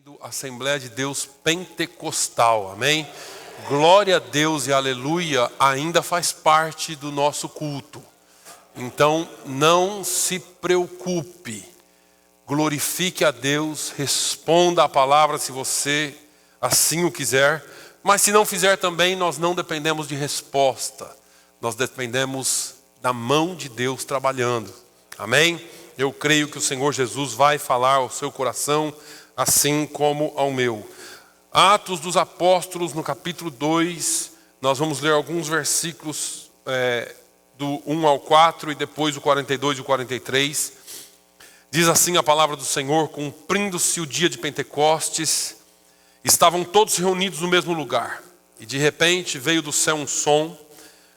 querido, Assembleia de Deus Pentecostal, amém? Glória a Deus e aleluia, ainda faz parte do nosso culto. Então não se preocupe, glorifique a Deus, responda a palavra se você assim o quiser. Mas se não fizer também, nós não dependemos de resposta, nós dependemos da mão de Deus trabalhando, amém? Eu creio que o Senhor Jesus vai falar ao seu coração, assim como ao meu. Atos dos Apóstolos, no capítulo 2, nós vamos ler alguns versículos do 1 ao 4 e depois o 42 e o 43. Diz assim a palavra do Senhor: cumprindo-se o dia de Pentecostes, estavam todos reunidos no mesmo lugar. E de repente veio do céu um som,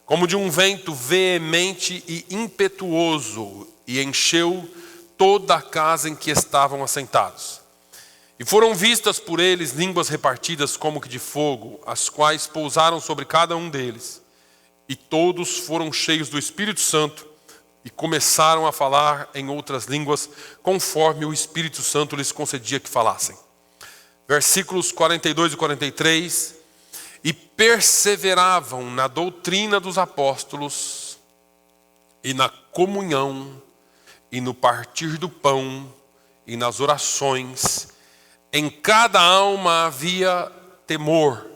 como de um vento veemente e impetuoso, e encheu toda a casa em que estavam assentados. E foram vistas por eles línguas repartidas como que de fogo, as quais pousaram sobre cada um deles. E todos foram cheios do Espírito Santo e começaram a falar em outras línguas, conforme o Espírito Santo lhes concedia que falassem. Versículos 42 e 43. E perseveravam na doutrina dos apóstolos, e na comunhão, e no partir do pão, e nas orações. Em cada alma havia temor,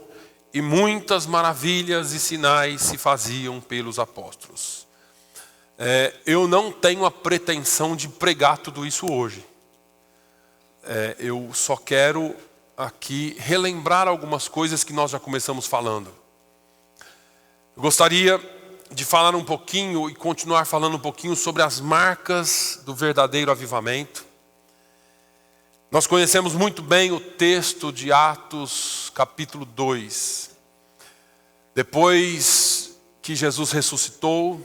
e muitas maravilhas e sinais se faziam pelos apóstolos. Eu não tenho a pretensão de pregar tudo isso hoje. Eu só quero aqui relembrar algumas coisas que nós já começamos falando. Eu gostaria de falar um pouquinho e continuar falando um pouquinho sobre as marcas do verdadeiro avivamento. Nós conhecemos muito bem o texto de Atos capítulo 2. Depois que Jesus ressuscitou,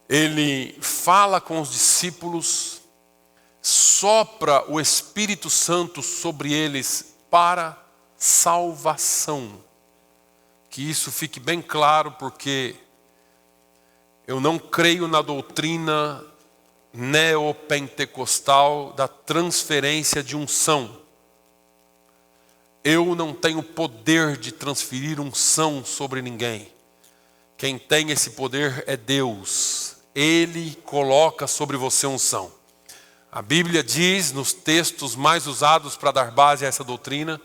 ele fala com os discípulos, sopra o Espírito Santo sobre eles para salvação. Que isso fique bem claro, porque eu não creio na doutrina neopentecostal da transferência de unção. Eu não tenho poder de transferir unção sobre ninguém. Quem tem esse poder é Deus. Ele coloca sobre você unção. A Bíblia diz, nos textos mais usados para dar base a essa doutrina,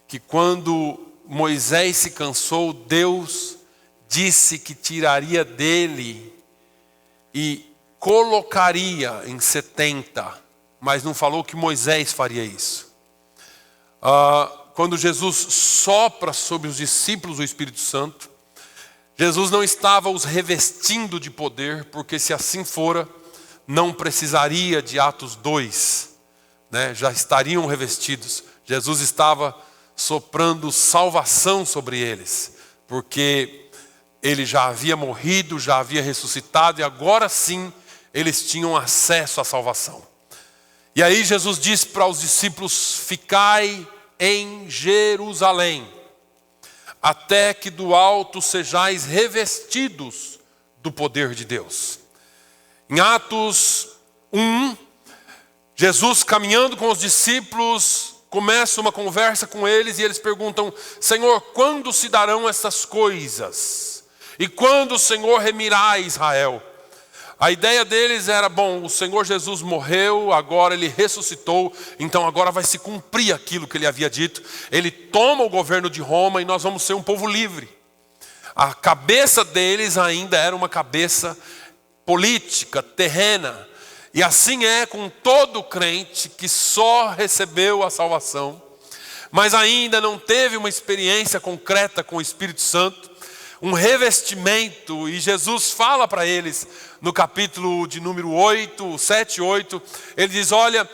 que quando Moisés se cansou, Deus disse que tiraria dele e colocaria em 70, mas não falou que Moisés faria isso. Quando Jesus sopra sobre os discípulos o Espírito Santo, Jesus não estava os revestindo de poder, porque se assim fora, não precisaria de Atos 2, né? Já estariam revestidos. Jesus estava soprando salvação sobre eles, porque ele já havia morrido, já havia ressuscitado, e agora sim eles tinham acesso à salvação. E aí Jesus diz para os discípulos: ficai em Jerusalém, até que do alto sejais revestidos do poder de Deus. Em Atos 1, Jesus caminhando com os discípulos, começa uma conversa com eles e eles perguntam: Senhor, quando se darão essas coisas? E quando o Senhor remirá Israel? A ideia deles era: bom, o Senhor Jesus morreu, agora ele ressuscitou, então agora vai se cumprir aquilo que ele havia dito. Ele toma o governo de Roma e nós vamos ser um povo livre. A cabeça deles ainda era uma cabeça política, terrena. E assim é com todo crente que só recebeu a salvação, mas ainda não teve uma experiência concreta com o Espírito Santo, um revestimento. E Jesus fala para eles no capítulo de número 8, 7, 8, ele diz: olha,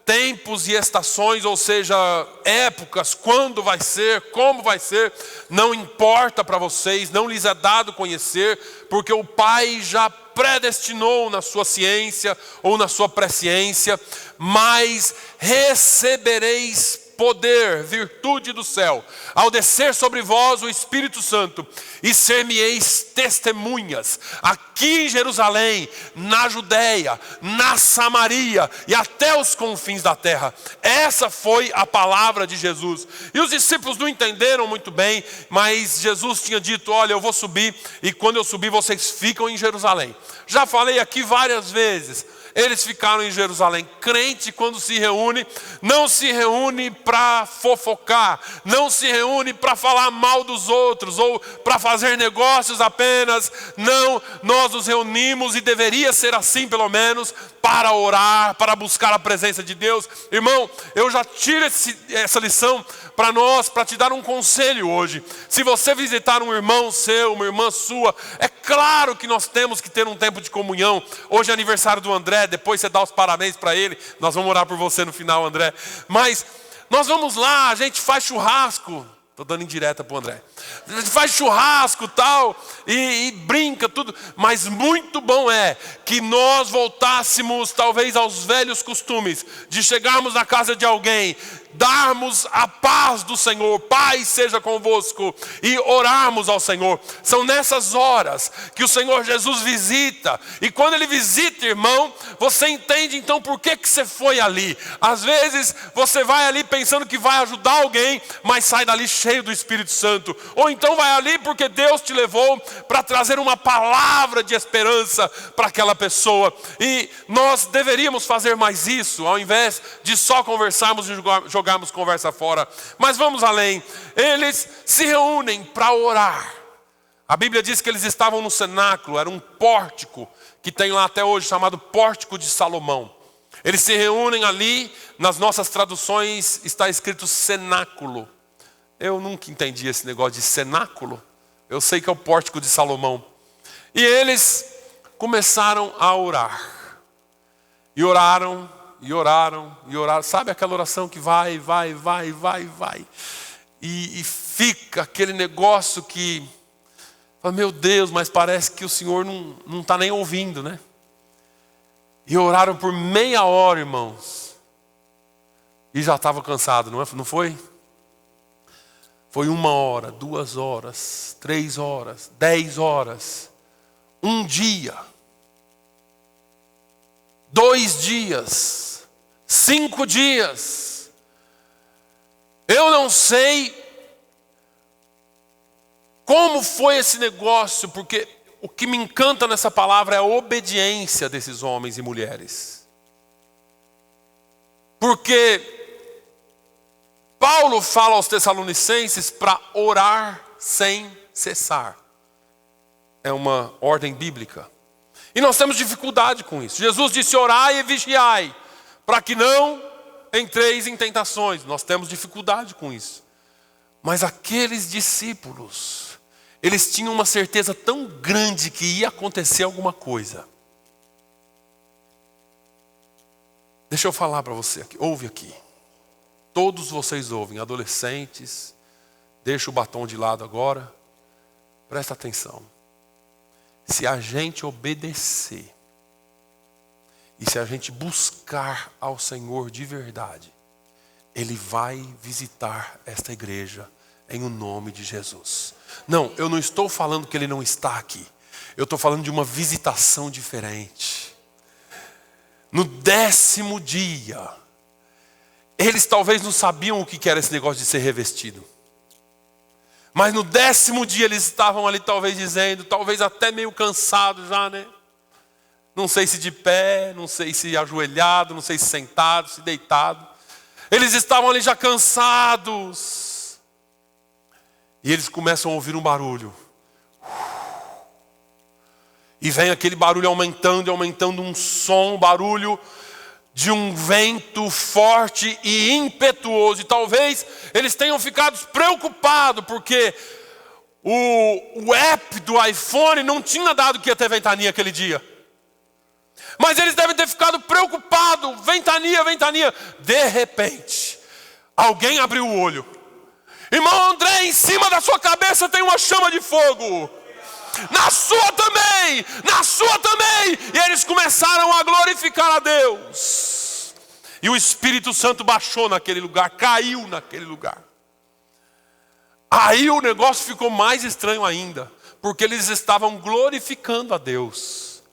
tempos e estações, ou seja, épocas, quando vai ser, como vai ser, não importa para vocês, não lhes é dado conhecer, porque o Pai já predestinou na sua ciência ou na sua presciência, mas recebereis poder, virtude do céu, ao descer sobre vós o Espírito Santo, e ser-me-eis testemunhas, aqui em Jerusalém, na Judéia, na Samaria e até os confins da terra. Essa foi a palavra de Jesus. E os discípulos não entenderam muito bem, mas Jesus tinha dito: olha, eu vou subir, e quando eu subir vocês ficam em Jerusalém. Já falei aqui várias vezes, eles ficaram em Jerusalém. Crente, quando se reúne, não se reúne para fofocar, não se reúne para falar mal dos outros, ou para fazer negócios apenas. Não, nós nos reunimos, e deveria ser assim pelo menos, para orar, para buscar a presença de Deus. Irmão, eu já tiro essa lição para nós, para te dar um conselho hoje. Se você visitar um irmão seu, uma irmã sua, é claro que nós temos que ter um tempo de comunhão. Hoje é aniversário do André, depois você dá os parabéns para ele. Nós vamos orar por você no final, André. Mas nós vamos lá, a gente faz churrasco. Estou dando indireta para o André. A gente faz churrasco tal, e brinca tudo. Mas muito bom é que nós voltássemos talvez aos velhos costumes, de chegarmos na casa de alguém, darmos a paz do Senhor, paz seja convosco, e orarmos ao Senhor. São nessas horas que o Senhor Jesus visita. E quando Ele visita, irmão, você entende então por que você foi ali. Às vezes você vai ali pensando que vai ajudar alguém, mas sai dali cheio do Espírito Santo. Ou então vai ali porque Deus te levou para trazer uma palavra de esperança para aquela pessoa. E nós deveríamos fazer mais isso, ao invés de só conversarmos e jogarmos conversa fora. Mas vamos além. Eles se reúnem para orar. A Bíblia diz que eles estavam no cenáculo, era um pórtico que tem lá até hoje, chamado Pórtico de Salomão. Eles se reúnem ali, nas nossas traduções está escrito cenáculo. Eu nunca entendi esse negócio de cenáculo. Eu sei que é o Pórtico de Salomão. E eles começaram a orar. E oraram, e oraram, e oraram. Sabe aquela oração que vai. E fica aquele negócio que... meu Deus, mas parece que o Senhor não está nem ouvindo, né? E oraram por meia hora, irmãos. E já estava cansado, não foi? Foi 1 hora, 2 horas, 3 horas, 10 horas. 1 dia. 2 dias. 5 dias. Eu não sei como foi esse negócio, porque o que me encanta nessa palavra é a obediência desses homens e mulheres. Porque Paulo fala aos Tessalonicenses para orar sem cessar. É uma ordem bíblica. E nós temos dificuldade com isso. Jesus disse: orai e vigiai, para que não entreis em tentações. Nós temos dificuldade com isso. Mas aqueles discípulos, eles tinham uma certeza tão grande que ia acontecer alguma coisa. Deixa eu falar para você aqui, ouve aqui. Todos vocês ouvem, adolescentes, deixa o batom de lado agora, presta atenção. Se a gente obedecer, e se a gente buscar ao Senhor de verdade, Ele vai visitar esta igreja em o nome de Jesus. Não, eu não estou falando que Ele não está aqui. Eu estou falando de uma visitação diferente. No 10º dia, eles talvez não sabiam o que era esse negócio de ser revestido. Mas no 10º dia eles estavam ali talvez dizendo, talvez até meio cansados já, né? Não sei se de pé, não sei se ajoelhado, não sei se sentado, se deitado. Eles estavam ali já cansados. E eles começam a ouvir um barulho. E vem aquele barulho aumentando e aumentando, um som, um barulho de um vento forte e impetuoso. E talvez eles tenham ficado preocupados, porque o app do iPhone não tinha dado que ia ter ventania aquele dia. Mas eles devem ter ficado preocupados, ventania, ventania. De repente, alguém abriu o olho. Irmão André, em cima da sua cabeça tem uma chama de fogo. Na sua também, na sua também. E eles começaram a glorificar a Deus. E o Espírito Santo baixou naquele lugar, caiu naquele lugar. Aí o negócio ficou mais estranho ainda, porque eles estavam glorificando a Deus.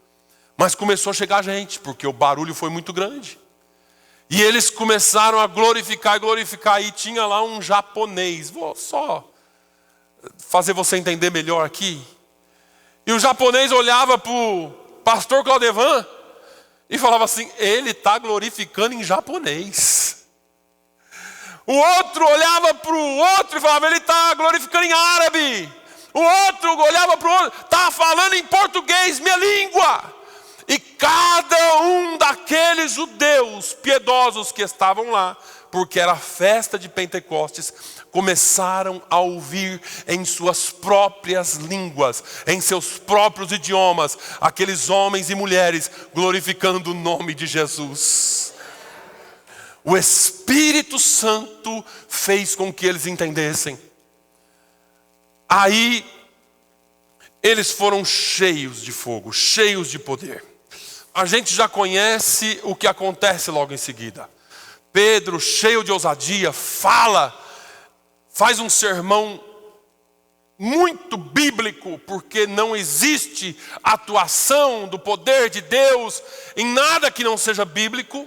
Mas começou a chegar gente, porque o barulho foi muito grande. E eles começaram a glorificar, e tinha lá um japonês. Vou só fazer você entender melhor aqui. E o japonês olhava para o pastor Claudevan e falava assim: ele está glorificando em japonês. O outro olhava para o outro e falava: ele está glorificando em árabe. O outro olhava para o outro: está falando em português, minha língua. E cada um daqueles judeus piedosos que estavam lá, porque era a festa de Pentecostes, começaram a ouvir em suas próprias línguas, em seus próprios idiomas, aqueles homens e mulheres glorificando o nome de Jesus. O Espírito Santo fez com que eles entendessem. Aí eles foram cheios de fogo, cheios de poder. A gente já conhece o que acontece logo em seguida. Pedro, cheio de ousadia, faz um sermão muito bíblico, porque não existe atuação do poder de Deus em nada que não seja bíblico.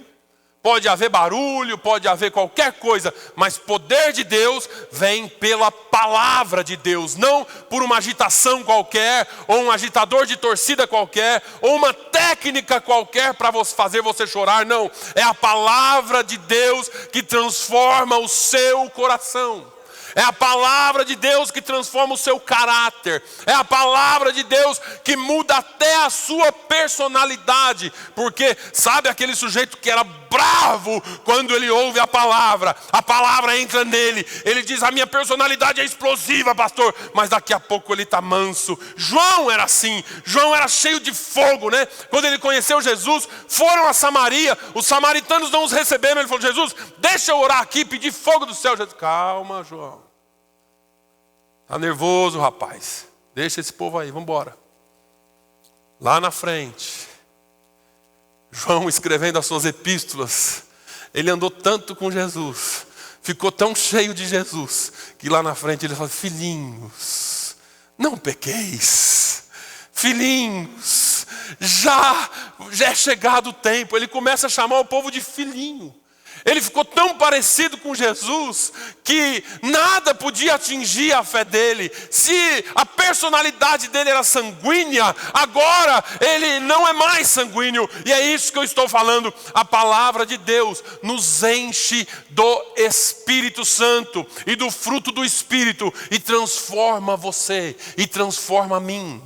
Pode haver barulho, pode haver qualquer coisa, mas poder de Deus vem pela palavra de Deus, não por uma agitação qualquer, ou um agitador de torcida qualquer, ou uma técnica qualquer para fazer você chorar, não. É a palavra de Deus que transforma o seu coração. É a palavra de Deus que transforma o seu caráter. É a palavra de Deus que muda até a sua personalidade. Porque sabe aquele sujeito que era bravo quando ele ouve a palavra entra nele. Ele diz: a minha personalidade é explosiva, pastor. Mas daqui a pouco ele está manso. João era assim. João era cheio de fogo, né? Quando ele conheceu Jesus, foram a Samaria. Os samaritanos não os receberam. Ele falou: Jesus, deixa eu orar aqui, pedir fogo do céu. Jesus: calma, João. Está nervoso, rapaz. Deixa esse povo aí, vamos embora. Lá na frente, João escrevendo as suas epístolas, ele andou tanto com Jesus, ficou tão cheio de Jesus, que lá na frente ele fala: filhinhos, não pequeis. Filhinhos, já é chegado o tempo. Ele começa a chamar o povo de filhinho. Ele ficou tão parecido com Jesus que nada podia atingir a fé dele. Se a personalidade dele era sanguínea, agora ele não é mais sanguíneo. E é isso que eu estou falando. A palavra de Deus nos enche do Espírito Santo e do fruto do Espírito e transforma você e transforma a mim.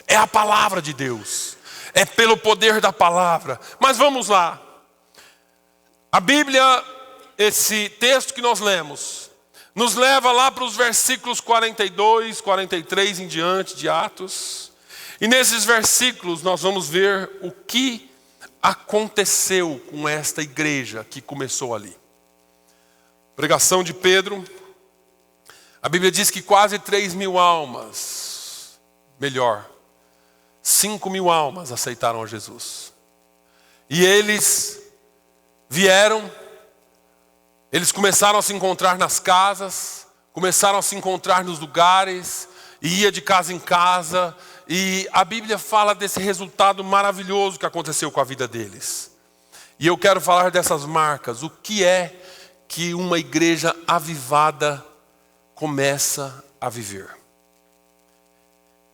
É a palavra de Deus. É pelo poder da palavra. Mas vamos lá. A Bíblia, esse texto que nós lemos, nos leva lá para os versículos 42, 43 em diante de Atos. E nesses versículos nós vamos ver o que aconteceu com esta igreja que começou ali. Pregação de Pedro. A Bíblia diz que quase 3.000 almas, 5.000 almas aceitaram a Jesus. E eles vieram, eles começaram a se encontrar nas casas, começaram a se encontrar nos lugares, e ia de casa em casa, e a Bíblia fala desse resultado maravilhoso que aconteceu com a vida deles. E eu quero falar dessas marcas, o que é que uma igreja avivada começa a viver.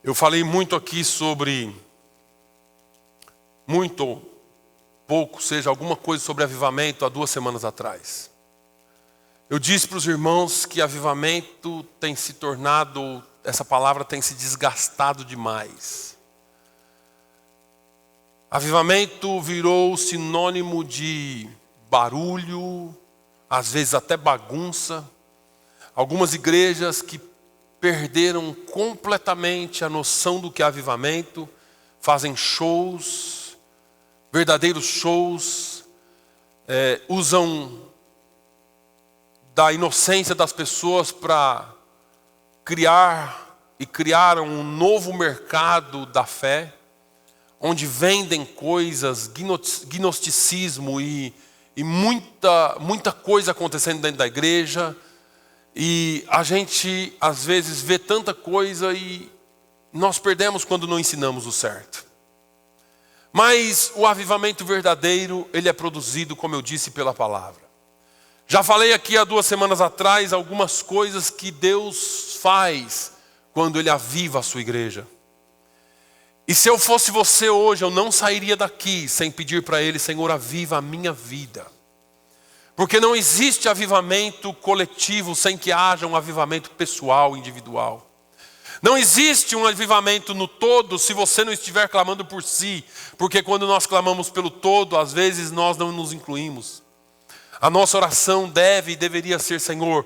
Eu falei muito aqui sobre, pouco, seja alguma coisa sobre avivamento há 2 semanas atrás. Eu disse para os irmãos que avivamento tem se tornado, essa palavra tem se desgastado demais. Avivamento virou sinônimo de barulho, às vezes até bagunça. Algumas igrejas que perderam completamente a noção do que é avivamento, fazem shows, verdadeiros shows, usam da inocência das pessoas para criaram um novo mercado da fé, onde vendem coisas, gnosticismo e e muita coisa acontecendo dentro da igreja, e a gente às vezes vê tanta coisa e nós perdemos quando não ensinamos o certo. Mas o avivamento verdadeiro, ele é produzido, como eu disse, pela palavra. Já falei aqui há 2 semanas atrás algumas coisas que Deus faz quando Ele aviva a sua igreja. E se eu fosse você hoje, eu não sairia daqui sem pedir para Ele: Senhor, aviva a minha vida. Porque não existe avivamento coletivo sem que haja um avivamento pessoal, individual. Não existe um avivamento no todo se você não estiver clamando por si. Porque quando nós clamamos pelo todo, às vezes nós não nos incluímos. A nossa oração deve e deveria ser: Senhor,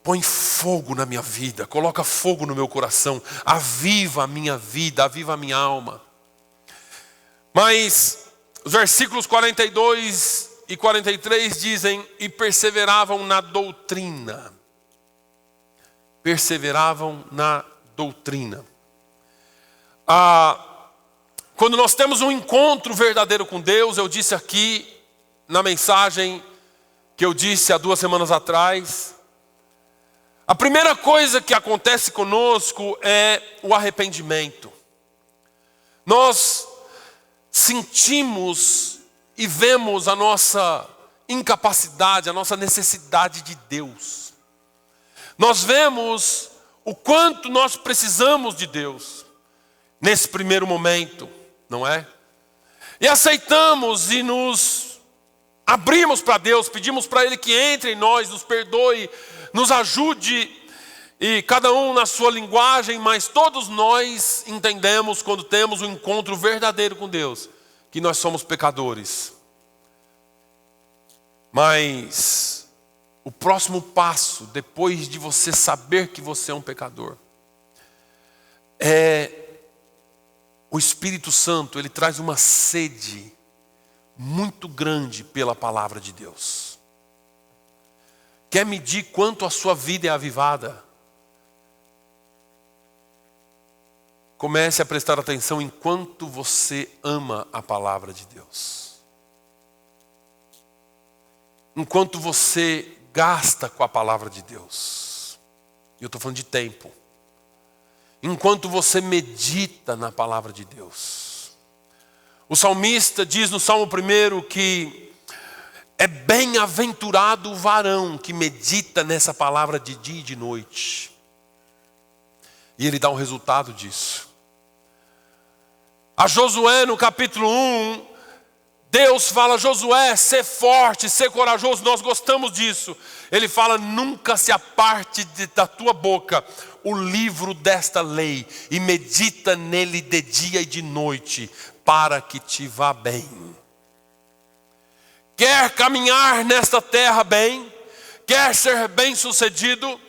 põe fogo na minha vida, coloca fogo no meu coração, aviva a minha vida, aviva a minha alma. Mas os versículos 42 e 43 dizem: e perseveravam na doutrina. Perseveravam na doutrina. Quando nós temos um encontro verdadeiro com Deus, eu disse aqui na mensagem que eu disse há 2 semanas atrás, a primeira coisa que acontece conosco é o arrependimento. Nós sentimos e vemos a nossa incapacidade, a nossa necessidade de Deus. Nós vemos o quanto nós precisamos de Deus nesse primeiro momento, não é? E aceitamos e nos abrimos para Deus, pedimos para Ele que entre em nós, nos perdoe, nos ajude, e cada um na sua linguagem, mas todos nós entendemos, quando temos um encontro verdadeiro com Deus, que nós somos pecadores. Mas o próximo passo, depois de você saber que você é um pecador, é o Espírito Santo. Ele traz uma sede muito grande pela palavra de Deus. Quer medir quanto a sua vida é avivada? Comece a prestar atenção em quanto você ama a palavra de Deus. Enquanto você gasta com a palavra de Deus. E eu estou falando de tempo. Enquanto você medita na palavra de Deus. O salmista diz no Salmo 1 que é bem-aventurado o varão que medita nessa palavra de dia e de noite. E ele dá um resultado disso. A Josué, no capítulo 1, Deus fala: Josué, ser forte, ser corajoso. Nós gostamos disso. Ele fala: nunca se aparte da tua boca o livro desta lei, e medita nele de dia e de noite, para que te vá bem. Quer caminhar nesta terra bem? Quer ser bem sucedido?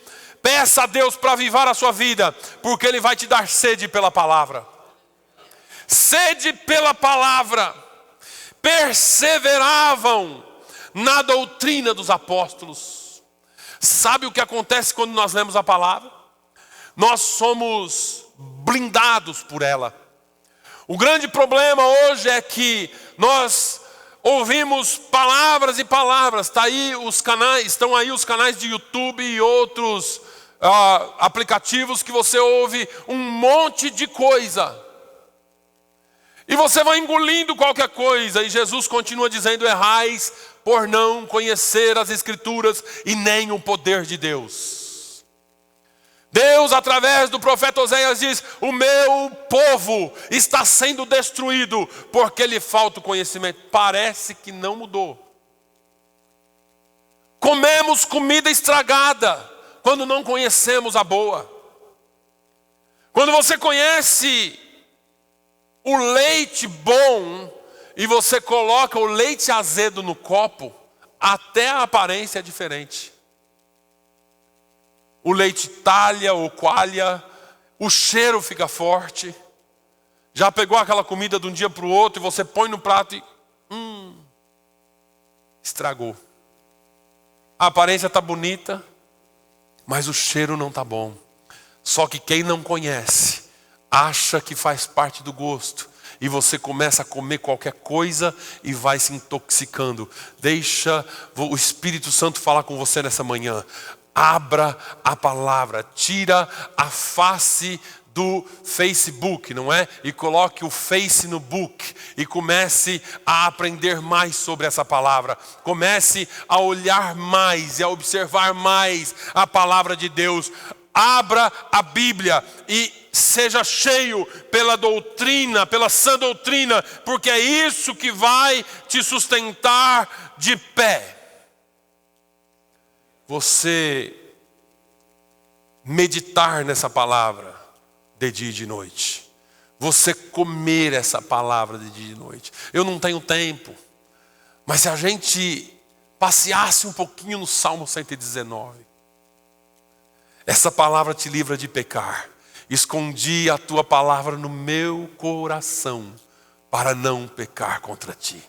Peça a Deus para avivar a sua vida, porque Ele vai te dar sede pela palavra. Sede pela palavra. Perseveravam na doutrina dos apóstolos. Sabe o que acontece quando nós lemos a palavra? Nós somos blindados por ela. O grande problema hoje é que nós ouvimos palavras e palavras. Estão aí os canais de YouTube e outros aplicativos que você ouve um monte de coisa. E você vai engolindo qualquer coisa. E Jesus continua dizendo: errais por não conhecer as Escrituras e nem o poder de Deus. Deus, através do profeta Oséias, diz: o meu povo está sendo destruído porque lhe falta o conhecimento. Parece que não mudou. Comemos comida estragada quando não conhecemos a boa. Quando você conhece o leite bom e você coloca o leite azedo no copo, até a aparência é diferente. O leite talha ou coalha, o cheiro fica forte. Já pegou aquela comida de um dia para o outro e você põe no prato e estragou. A aparência está bonita, mas o cheiro não está bom. Só que quem não conhece, acha que faz parte do gosto. e você começa a comer qualquer coisa e vai se intoxicando. Deixa o Espírito Santo falar com você nessa manhã. Abra a palavra, tira a face do Facebook, não é? E coloque o Face no book e comece a aprender mais sobre essa palavra. Comece a olhar mais e a observar mais a palavra de Deus. Abra a Bíblia e seja cheio pela doutrina, pela sã doutrina, porque é isso que vai te sustentar de pé. Você meditar nessa palavra de dia e de noite. Você comer essa palavra de dia e de noite. Eu não tenho tempo, mas se a gente passeasse um pouquinho no Salmo 119, essa palavra te livra de pecar. Escondi a tua palavra no meu coração para não pecar contra ti.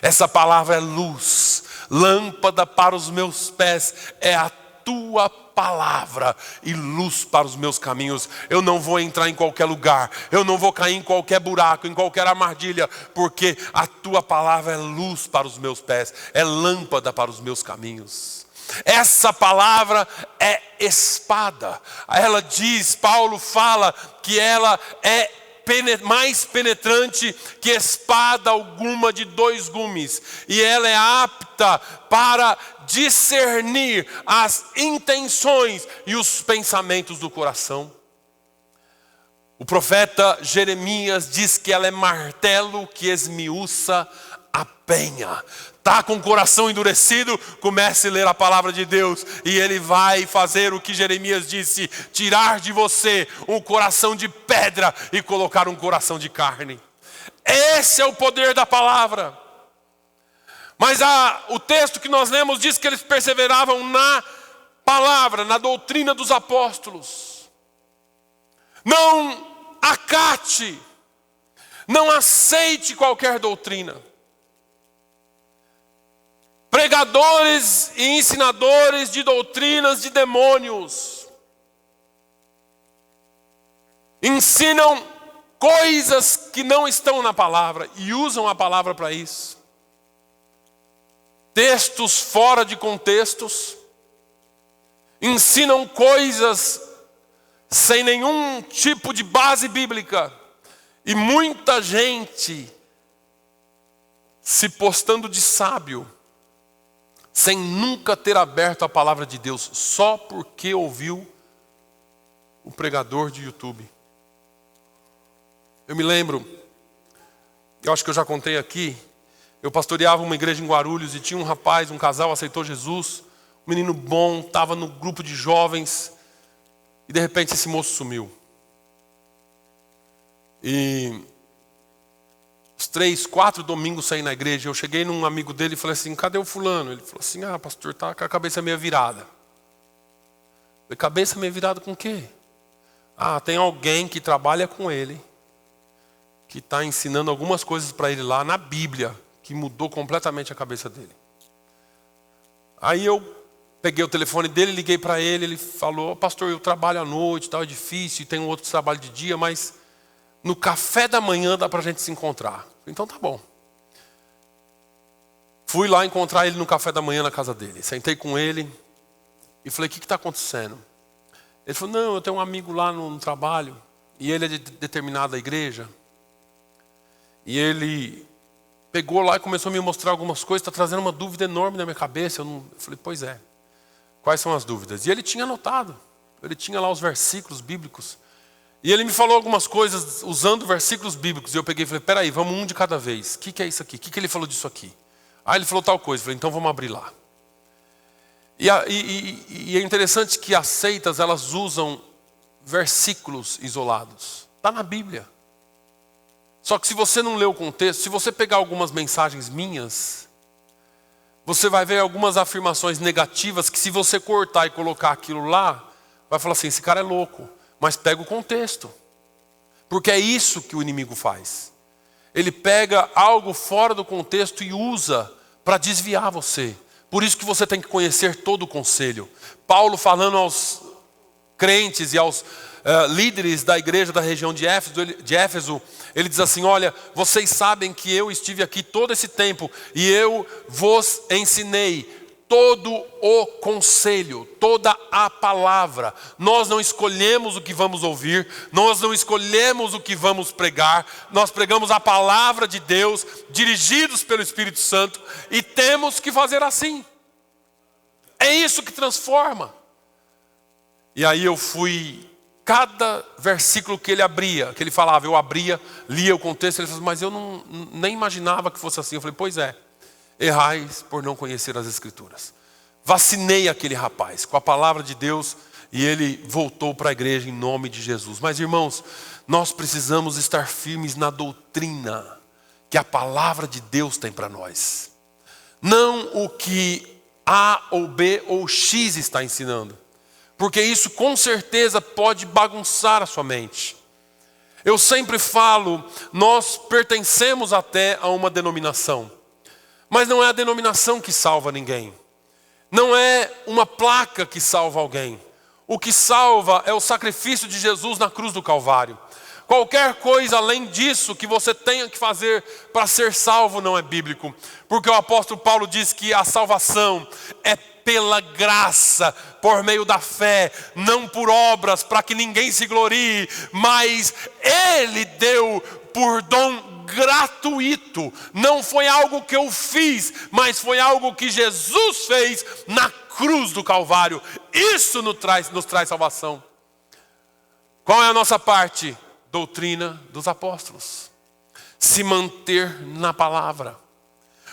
Essa palavra é luz, lâmpada para os meus pés, é a tua palavra e luz para os meus caminhos. Eu não vou entrar em qualquer lugar, eu não vou cair em qualquer buraco, em qualquer armadilha, porque a tua palavra é luz para os meus pés, é lâmpada para os meus caminhos. Essa palavra é espada. Ela diz, Paulo fala que ela é mais penetrante que espada alguma de 2 gumes. E ela é apta para discernir as intenções e os pensamentos do coração. O profeta Jeremias diz que ela é martelo que esmiuça a penha. Está com o coração endurecido? Comece a ler a palavra de Deus e ele vai fazer o que Jeremias disse: tirar de você um coração de pedra e colocar um coração de carne. Esse é o poder da palavra. Mas o texto que nós lemos diz que eles perseveravam na palavra, na doutrina dos apóstolos. Não acate, não aceite qualquer doutrina. Pregadores e ensinadores de doutrinas de demônios ensinam coisas que não estão na palavra e usam a palavra para isso. Textos fora de contextos, ensinam coisas sem nenhum tipo de base bíblica e muita gente se postando de sábio, sem nunca ter aberto a palavra de Deus, só porque ouviu o pregador de YouTube. Eu me lembro, eu acho que eu já contei aqui, eu pastoreava uma igreja em Guarulhos e tinha um rapaz, um casal aceitou Jesus, um menino bom, estava no grupo de jovens, e de repente esse moço sumiu. E os 3, 4 domingos saí na igreja, eu cheguei num amigo dele e falei assim: cadê o fulano? Ele falou assim: pastor, tá com a cabeça meio virada. Eu falei: cabeça meio virada com o quê? Tem alguém que trabalha com ele, que está ensinando algumas coisas para ele lá na Bíblia, que mudou completamente a cabeça dele. Aí eu peguei o telefone dele, liguei para ele, ele falou: pastor, eu trabalho à noite, é difícil, tem um outro trabalho de dia, mas no café da manhã dá para a gente se encontrar. Então tá bom. Fui lá encontrar ele no café da manhã na casa dele. Sentei com ele e falei: o que está acontecendo? Ele falou: não, eu tenho um amigo lá no trabalho e ele é de determinada igreja. E ele pegou lá e começou a me mostrar algumas coisas, está trazendo uma dúvida enorme na minha cabeça. Eu falei: pois é. Quais são as dúvidas? E ele tinha anotado. Ele tinha lá os versículos bíblicos. E ele me falou algumas coisas usando versículos bíblicos. E eu peguei e falei: peraí, vamos um de cada vez. O que é isso aqui? O que ele falou disso aqui? Ele falou tal coisa. Eu falei: então vamos abrir lá. E é interessante que as seitas, elas usam versículos isolados. Está na Bíblia. Só que se você não lê o contexto, se você pegar algumas mensagens minhas, você vai ver algumas afirmações negativas que, se você cortar e colocar aquilo lá, vai falar assim: esse cara é louco. Mas pega o contexto. Porque é isso que o inimigo faz. Ele pega algo fora do contexto e usa para desviar você. Por isso que você tem que conhecer todo o conselho. Paulo falando aos crentes e aos líderes da igreja da região de Éfeso, ele diz assim: olha, vocês sabem que eu estive aqui todo esse tempo e eu vos ensinei todo o conselho, toda a palavra. Nós não escolhemos o que vamos ouvir, nós não escolhemos o que vamos pregar, nós pregamos a palavra de Deus, dirigidos pelo Espírito Santo, e temos que fazer assim. É isso que transforma. E aí eu fui, cada versículo que ele abria, que ele falava, eu abria, lia o contexto, ele falou assim: mas eu nem imaginava que fosse assim. Eu falei: pois é. Errais por não conhecer as Escrituras. Vacinei aquele rapaz com a palavra de Deus e ele voltou para a igreja em nome de Jesus. Mas, irmãos, nós precisamos estar firmes na doutrina que a palavra de Deus tem para nós. Não o que A ou B ou X está ensinando. Porque isso com certeza pode bagunçar a sua mente. Eu sempre falo, nós pertencemos até a uma denominação. Mas não é a denominação que salva ninguém. Não é uma placa que salva alguém. O que salva é o sacrifício de Jesus na cruz do Calvário. Qualquer coisa além disso que você tenha que fazer para ser salvo não é bíblico. Porque o apóstolo Paulo diz que a salvação é pela graça, por meio da fé, não por obras, para que ninguém se glorie, mas Ele deu por dom gratuito. Não foi algo que eu fiz, mas foi algo que Jesus fez na cruz do Calvário. Isso nos traz salvação. Qual é a nossa parte? Doutrina dos apóstolos. Se manter na palavra.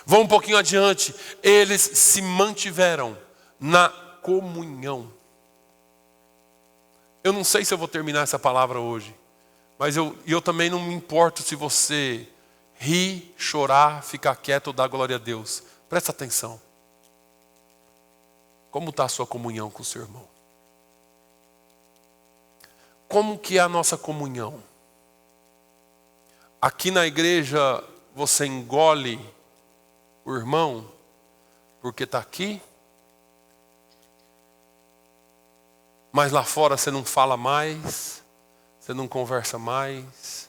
Vamos um pouquinho adiante. Eles se mantiveram na comunhão. Eu não sei se eu vou terminar essa palavra hoje. Mas eu também não me importo se você rir, chorar, ficar quieto ou dar glória a Deus. Presta atenção. Como está a sua comunhão com o seu irmão? Como que é a nossa comunhão? Aqui na igreja você engole o irmão porque está aqui? Mas lá fora você não fala mais? Você não conversa mais?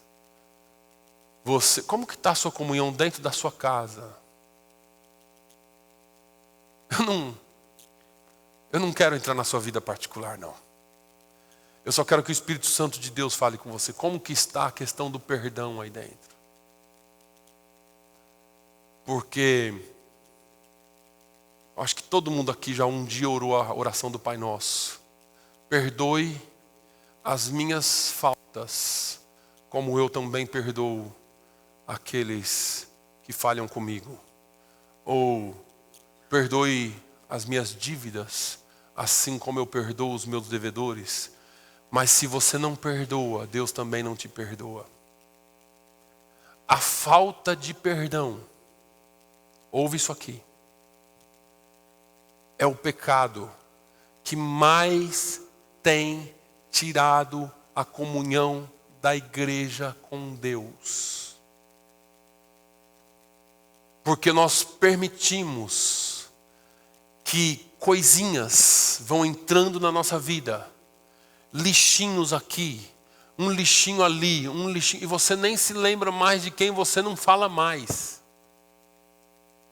Como que está a sua comunhão dentro da sua casa? Eu não quero entrar na sua vida particular, não. Eu só quero que o Espírito Santo de Deus fale com você. Como que está a questão do perdão aí dentro? Porque acho que todo mundo aqui já um dia orou a oração do Pai Nosso. Perdoe as minhas faltas, como eu também perdoo aqueles que falham comigo. Ou perdoe as minhas dívidas, assim como eu perdoo os meus devedores. Mas se você não perdoa, Deus também não te perdoa. A falta de perdão, ouve isso aqui, é o pecado que mais tem tirado a comunhão da igreja com Deus. Porque nós permitimos que coisinhas vão entrando na nossa vida. Lixinhos aqui, um lixinho ali, um lixinho. E você nem se lembra mais de quem você não fala mais.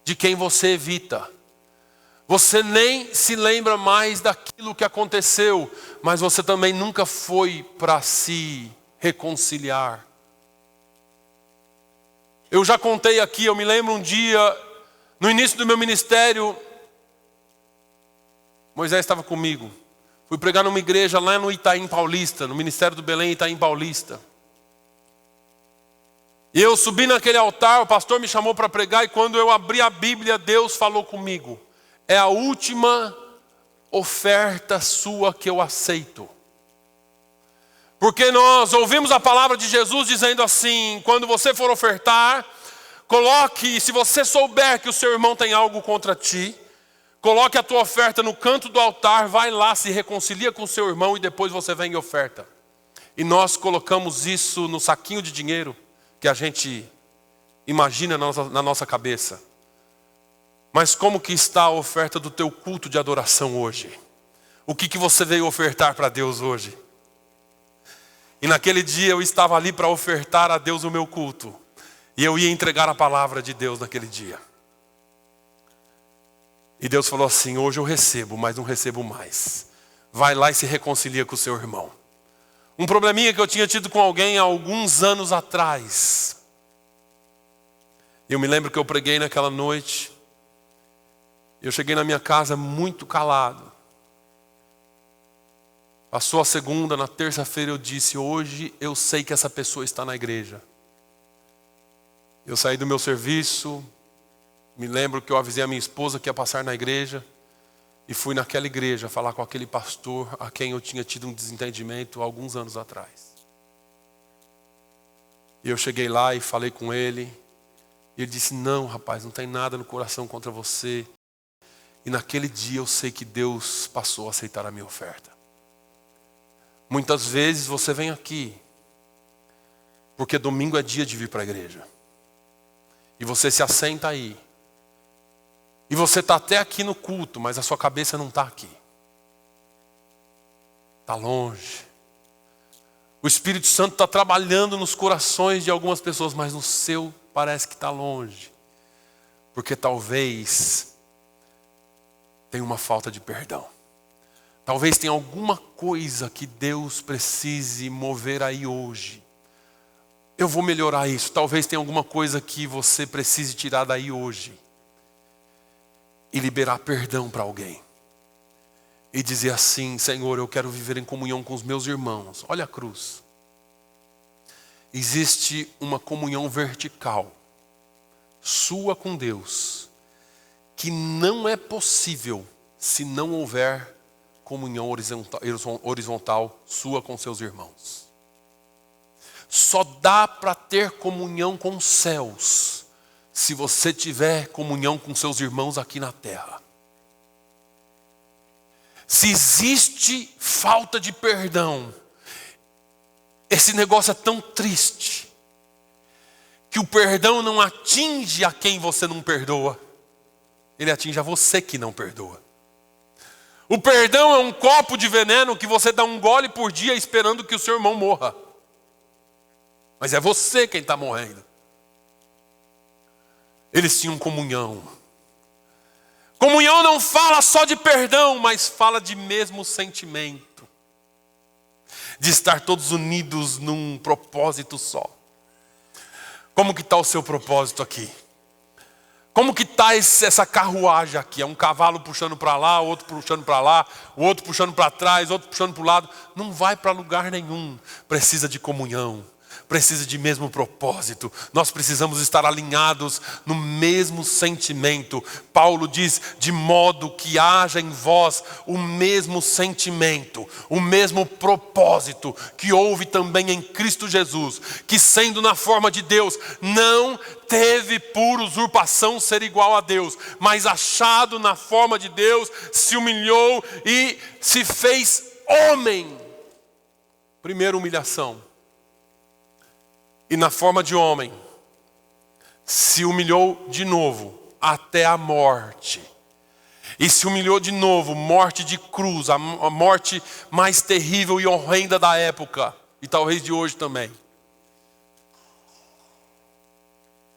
De quem você evita. Você nem se lembra mais daquilo que aconteceu, mas você também nunca foi para se reconciliar. Eu já contei aqui, eu me lembro um dia, no início do meu ministério, Moisés estava comigo. Fui pregar numa igreja lá no Itaim Paulista, no Ministério do Belém, Itaim Paulista. E eu subi naquele altar, o pastor me chamou para pregar, e quando eu abri a Bíblia, Deus falou comigo. É a última oferta sua que eu aceito. Porque nós ouvimos a palavra de Jesus dizendo assim: quando você for ofertar, coloque, se você souber que o seu irmão tem algo contra ti, coloque a tua oferta no canto do altar, vai lá, se reconcilia com o seu irmão e depois você vem e oferta. E nós colocamos isso no saquinho de dinheiro que a gente imagina na nossa cabeça. Mas como que está a oferta do teu culto de adoração hoje? O que você veio ofertar para Deus hoje? E naquele dia eu estava ali para ofertar a Deus o meu culto. E eu ia entregar a palavra de Deus naquele dia. E Deus falou assim: hoje eu recebo, mas não recebo mais. Vai lá e se reconcilia com o seu irmão. Um probleminha que eu tinha tido com alguém há alguns anos atrás. Eu me lembro que eu preguei naquela noite. Eu cheguei na minha casa muito calado. Passou a segunda, na terça-feira eu disse: hoje eu sei que essa pessoa está na igreja. Eu saí do meu serviço, me lembro que eu avisei a minha esposa que ia passar na igreja, e fui naquela igreja falar com aquele pastor a quem eu tinha tido um desentendimento há alguns anos atrás. E eu cheguei lá e falei com ele, e ele disse: não, rapaz, não tem nada no coração contra você. E naquele dia eu sei que Deus passou a aceitar a minha oferta. Muitas vezes você vem aqui, porque domingo é dia de vir para a igreja. E você se assenta aí. E você está até aqui no culto, mas a sua cabeça não está aqui. Está longe. O Espírito Santo está trabalhando nos corações de algumas pessoas, mas no seu parece que está longe. Porque talvez tenha uma falta de perdão. Talvez tenha alguma coisa que Deus precise mover aí hoje. Eu vou melhorar isso. Talvez tenha alguma coisa que você precise tirar daí hoje. E liberar perdão para alguém. E dizer assim: Senhor, eu quero viver em comunhão com os meus irmãos. Olha a cruz. Existe uma comunhão vertical, sua com Deus, que não é possível se não houver comunhão horizontal sua com seus irmãos. Só dá para ter comunhão com os céus se você tiver comunhão com seus irmãos aqui na terra. Se existe falta de perdão, esse negócio é tão triste, que o perdão não atinge a quem você não perdoa, ele atinge a você que não perdoa. O perdão é um copo de veneno que você dá um gole por dia esperando que o seu irmão morra. Mas é você quem está morrendo. Eles tinham comunhão. Comunhão não fala só de perdão, mas fala de mesmo sentimento. De estar todos unidos num propósito só. Como que está o seu propósito aqui? Como que está essa carruagem aqui? É um cavalo puxando para lá, outro puxando para lá, o outro puxando para trás, outro puxando para o lado. Não vai para lugar nenhum. Precisa de comunhão. Precisa de mesmo propósito. Nós precisamos estar alinhados no mesmo sentimento. Paulo diz: de modo que haja em vós o mesmo sentimento, o mesmo propósito que houve também em Cristo Jesus, que sendo na forma de Deus, não teve por usurpação ser igual a Deus, mas achado na forma de Deus, se humilhou e se fez homem. Primeira humilhação. E na forma de homem, se humilhou de novo até a morte. E se humilhou de novo, morte de cruz, a morte mais terrível e horrenda da época. E talvez de hoje também.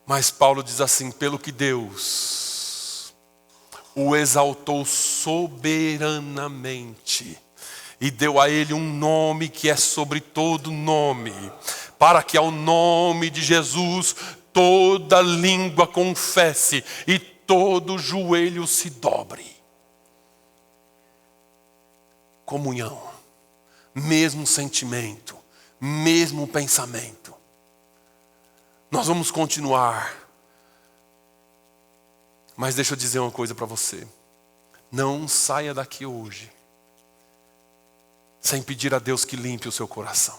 Mas Paulo diz assim: pelo que Deus o exaltou soberanamente. E deu a ele um nome que é sobre todo nome, para que ao nome de Jesus toda língua confesse e todo joelho se dobre. Comunhão, mesmo sentimento, mesmo pensamento. Nós vamos continuar. Mas deixa eu dizer uma coisa para você. Não saia daqui hoje sem pedir a Deus que limpe o seu coração.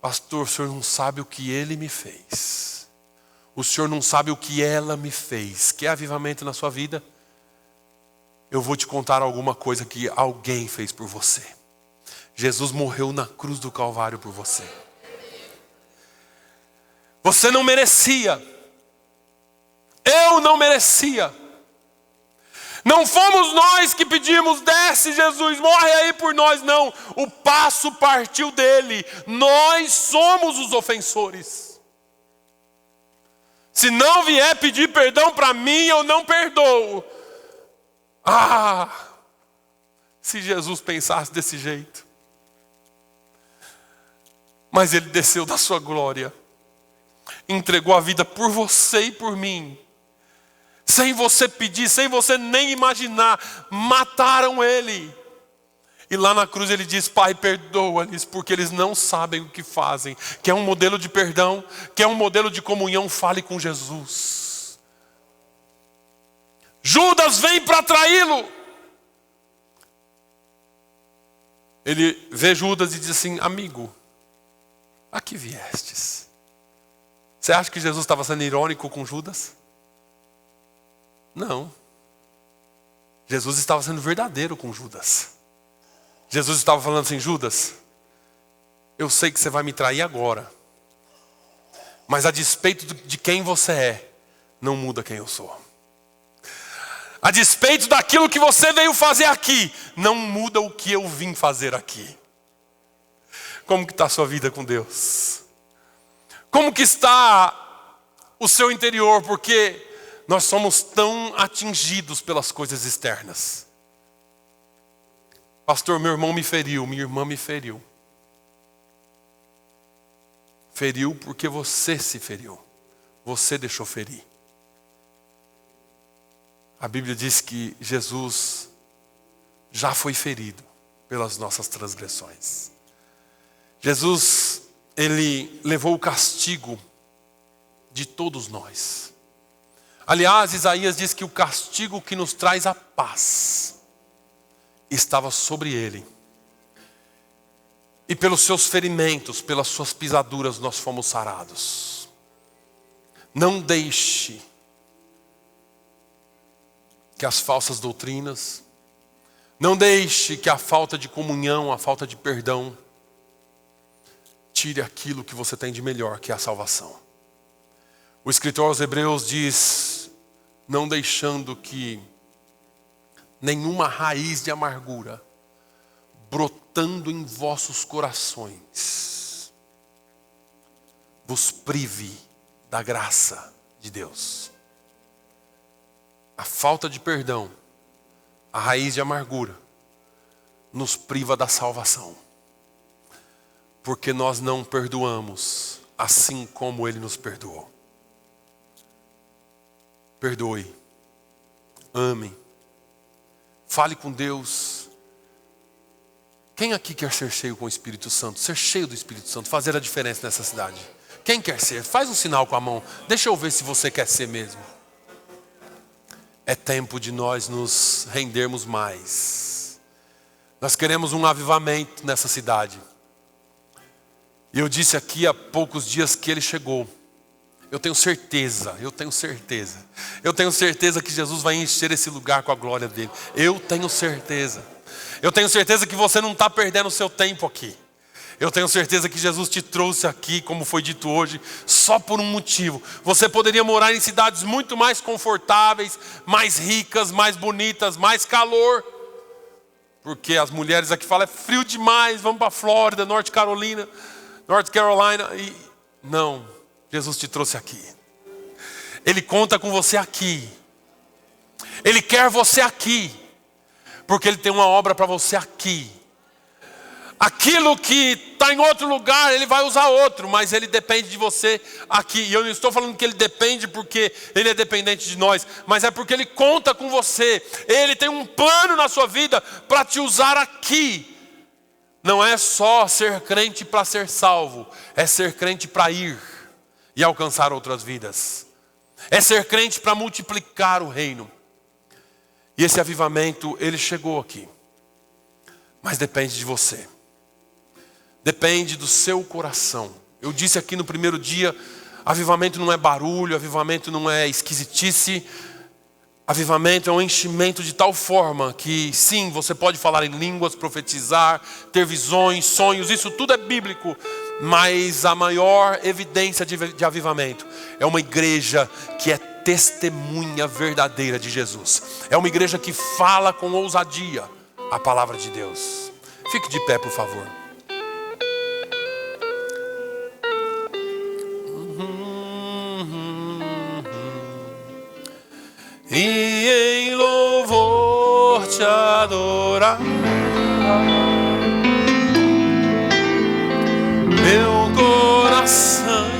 Pastor, o senhor não sabe o que ele me fez. O senhor não sabe o que ela me fez. Quer avivamento na sua vida? Eu vou te contar alguma coisa que alguém fez por você. Jesus morreu na cruz do Calvário por você. Você não merecia. Eu não merecia. Não fomos nós que pedimos, desce Jesus, morre aí por nós, não. O passo partiu dele. Nós somos os ofensores. Se não vier pedir perdão para mim, eu não perdoo. Se Jesus pensasse desse jeito. Mas ele desceu da sua glória, entregou a vida por você e por mim, sem você pedir, sem você nem imaginar. Mataram ele. E lá na cruz ele diz: Pai, perdoa-lhes, porque eles não sabem o que fazem. Que é um modelo de perdão, que é um modelo de comunhão. Fale com Jesus. Judas vem para traí-lo. Ele vê Judas e diz assim: amigo, a que viestes? Você acha que Jesus estava sendo irônico com Judas? Não. Jesus estava sendo verdadeiro com Judas. Jesus estava falando assim: Judas, eu sei que você vai me trair agora, mas a despeito de quem você é, não muda quem eu sou. A despeito daquilo que você veio fazer aqui, não muda o que eu vim fazer aqui. Como que está a sua vida com Deus? Como que está o seu interior? Porque nós somos tão atingidos pelas coisas externas. Pastor, meu irmão me feriu, minha irmã me feriu. Feriu porque você se feriu. Você deixou ferir. A Bíblia diz que Jesus já foi ferido pelas nossas transgressões. Jesus, ele levou o castigo de todos nós. Aliás, Isaías diz que o castigo que nos traz a paz estava sobre ele. E pelos seus ferimentos, pelas suas pisaduras, nós fomos sarados. Não deixe que as falsas doutrinas, não deixe que a falta de comunhão, a falta de perdão, tire aquilo que você tem de melhor, que é a salvação. O escritor aos Hebreus diz: não deixando que nenhuma raiz de amargura brotando em vossos corações vos prive da graça de Deus. A falta de perdão, a raiz de amargura, nos priva da salvação. Porque nós não perdoamos assim como Ele nos perdoou. Perdoe. Ame. Fale com Deus. Quem aqui quer ser cheio com o Espírito Santo? Ser cheio do Espírito Santo, fazer a diferença nessa cidade. Quem quer ser? Faz um sinal com a mão. Deixa eu ver se você quer ser mesmo. É tempo de nós nos rendermos mais. Nós queremos um avivamento nessa cidade. E eu disse aqui há poucos dias que ele chegou. Eu tenho certeza que Jesus vai encher esse lugar com a glória dele. Eu tenho certeza que você não está perdendo o seu tempo aqui. Eu tenho certeza que Jesus te trouxe aqui, como foi dito hoje, só por um motivo. Você poderia morar em cidades muito mais confortáveis, mais ricas, mais bonitas, mais calor. Porque as mulheres aqui falam: é frio demais, vamos para a Flórida, North Carolina. E não, Jesus te trouxe aqui. Ele conta com você aqui. Ele quer você aqui. Porque Ele tem uma obra para você aqui. Aquilo que está em outro lugar, Ele vai usar outro, mas Ele depende de você aqui. E eu não estou falando que Ele depende porque Ele é dependente de nós, mas é porque Ele conta com você. Ele tem um plano na sua vida para te usar aqui. Não é só ser crente para ser salvo, é ser crente para ir e alcançar outras vidas. É ser crente para multiplicar o reino. E esse avivamento, ele chegou aqui. Mas depende de você. Depende do seu coração. Eu disse aqui no primeiro dia, avivamento não é barulho, avivamento não é esquisitice. Avivamento é um enchimento de tal forma que sim, você pode falar em línguas, profetizar, ter visões, sonhos, isso tudo é bíblico. Mas a maior evidência de avivamento é uma igreja que é testemunha verdadeira de Jesus. É uma igreja que fala com ousadia a palavra de Deus. Fique de pé, por favor. E em louvor te adorar, meu coração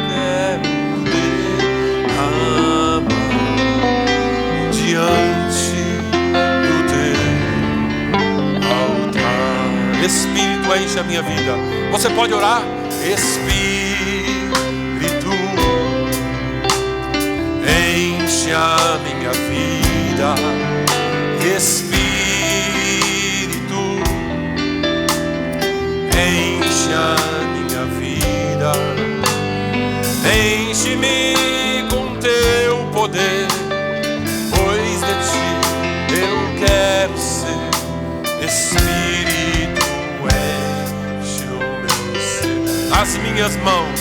quero derramar diante do teu altar. Espírito, enche a minha vida. Você pode orar? Espírito, enche a minha vida. Espírito, enche a minha vida. Enche-me com teu poder, pois de ti eu quero ser. Espírito, enche o meu ser. As minhas mãos,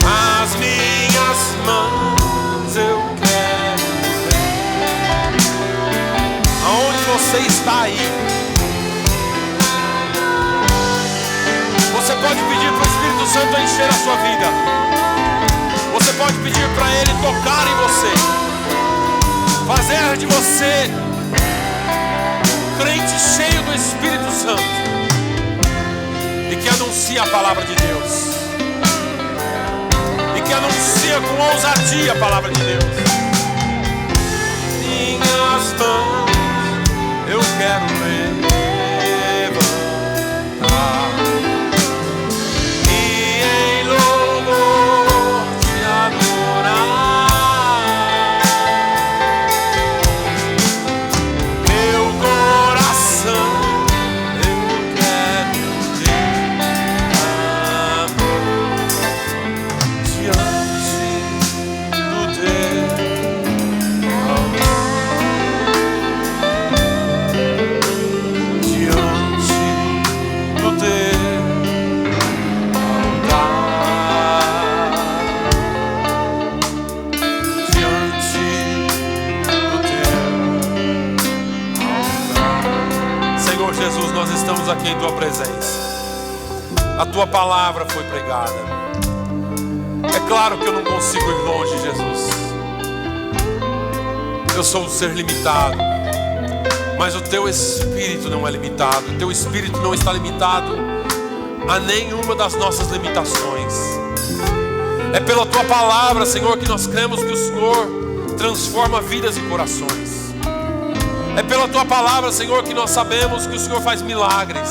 as minhas mãos eu quero ver. Aonde você está aí, você pode pedir para o Espírito Santo encher a sua vida. Você pode pedir para Ele tocar em você, fazer de você um crente cheio do Espírito Santo e que anuncia a palavra de Deus, que anuncia com ousadia a palavra de Deus. Minhas mãos eu quero levantar e em louvor te adorar. Meu coração eu quero derramar Jesus, nós estamos aqui em Tua presença. A Tua palavra foi pregada. É claro que eu não consigo ir longe, Jesus. Eu sou um ser limitado, mas o Teu Espírito não é limitado. O Teu Espírito não está limitado a nenhuma das nossas limitações. É pela Tua palavra, Senhor, que nós cremos que o Senhor transforma vidas e corações. É pela Tua palavra, Senhor, que nós sabemos que o Senhor faz milagres.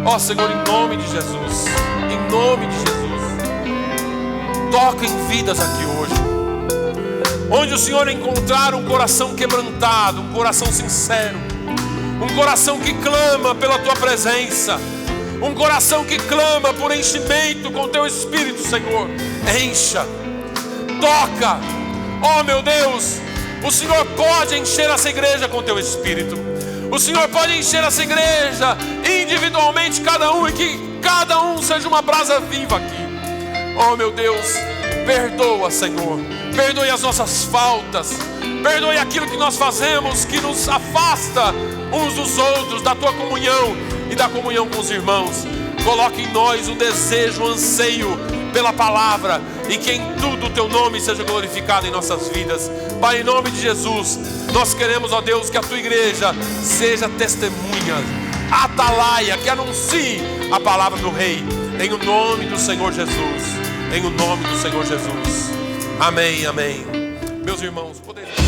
Ó Senhor, em nome de Jesus, em nome de Jesus, toca em vidas aqui hoje. Onde o Senhor encontrar um coração quebrantado, um coração sincero, um coração que clama pela Tua presença, um coração que clama por enchimento com Teu Espírito, Senhor, encha, toca. Ó meu Deus, o Senhor pode encher essa igreja com Teu Espírito. O Senhor pode encher essa igreja individualmente, cada um, e que cada um seja uma brasa viva aqui. Oh meu Deus, perdoa, Senhor. Perdoe as nossas faltas. Perdoe aquilo que nós fazemos que nos afasta uns dos outros, da Tua comunhão e da comunhão com os irmãos. Coloque em nós o desejo, o anseio pela palavra, e que em tudo o Teu nome seja glorificado em nossas vidas. Pai, em nome de Jesus, nós queremos, ó Deus, que a Tua igreja seja testemunha, atalaia, que anuncie a palavra do Rei, em o nome do Senhor Jesus, em o nome do Senhor Jesus. Amém, amém. Meus irmãos, podemos...